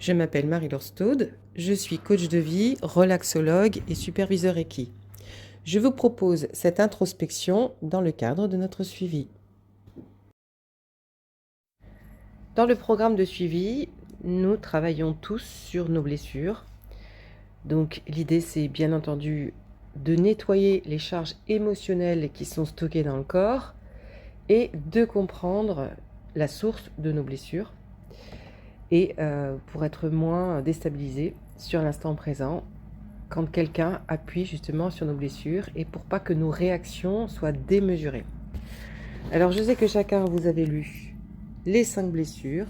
Je m'appelle Marie-Laure Staude, je suis coach de vie, relaxologue et superviseur Reiki. Je vous propose cette introspection dans le cadre de notre suivi. Dans le programme de suivi, nous travaillons tous sur nos blessures. Donc l'idée, c'est bien entendu de nettoyer les charges émotionnelles qui sont stockées dans le corps et de comprendre la source de nos blessures et pour être moins déstabilisé sur l'instant présent quand quelqu'un appuie justement sur nos blessures et pour pas que nos réactions soient démesurées. Alors je sais que chacun vous avez lu les 5 blessures.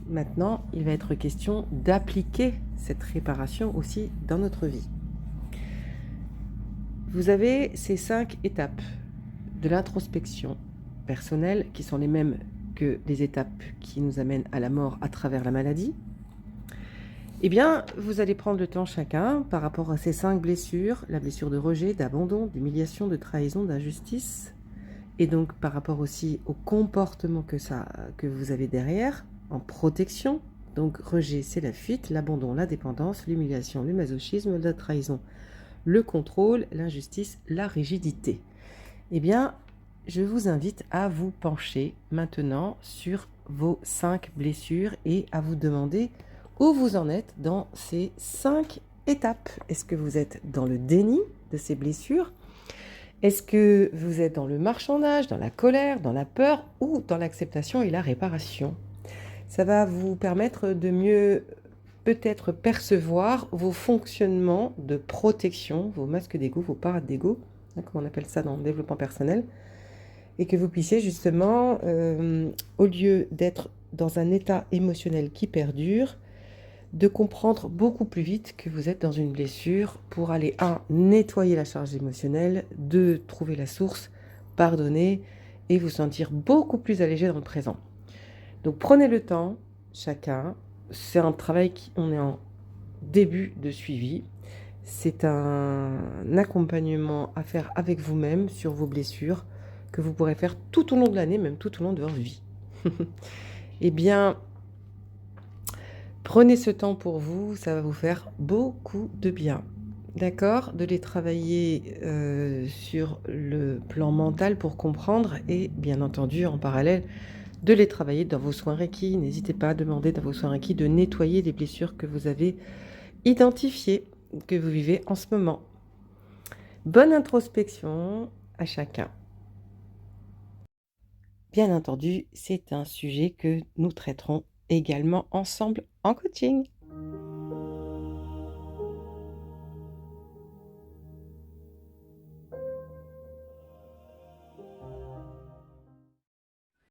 Maintenant, il va être question d'appliquer cette réparation aussi dans notre vie. Vous avez ces 5 étapes de l'introspection personnelle qui sont les mêmes que les étapes qui nous amènent à la mort à travers la maladie. Eh bien, vous allez prendre le temps chacun par rapport à ces 5 blessures, la blessure de rejet, d'abandon, d'humiliation, de trahison, d'injustice, et donc par rapport aussi au comportement que vous avez derrière, en protection. Donc rejet, c'est la fuite, l'abandon, la dépendance, l'humiliation, le masochisme, la trahison, le contrôle, l'injustice, la rigidité. Eh bien, je vous invite à vous pencher maintenant sur vos 5 blessures et à vous demander où vous en êtes dans ces 5 étapes. Est-ce que vous êtes dans le déni de ces blessures? Est-ce que vous êtes dans le marchandage, dans la colère, dans la peur ou dans l'acceptation et la réparation? Ça va vous permettre de mieux peut-être percevoir vos fonctionnements de protection, vos masques d'ego, vos parades d'ego, comme on appelle ça dans le développement personnel, et que vous puissiez justement, au lieu d'être dans un état émotionnel qui perdure, de comprendre beaucoup plus vite que vous êtes dans une blessure pour aller, 1, nettoyer la charge émotionnelle, 2, trouver la source, pardonner et vous sentir beaucoup plus allégé dans le présent. Donc prenez le temps, chacun. C'est un travail on est en début de suivi. C'est un accompagnement à faire avec vous-même sur vos blessures que vous pourrez faire tout au long de l'année, même tout au long de votre vie. Eh bien, prenez ce temps pour vous, ça va vous faire beaucoup de bien. D'accord? De les travailler sur le plan mental pour comprendre et bien entendu en parallèle de les travailler dans vos soins Reiki. N'hésitez pas à demander dans vos soins Reiki de nettoyer les blessures que vous avez identifiées, que vous vivez en ce moment. Bonne introspection à chacun. Bien entendu, c'est un sujet que nous traiterons également ensemble en coaching.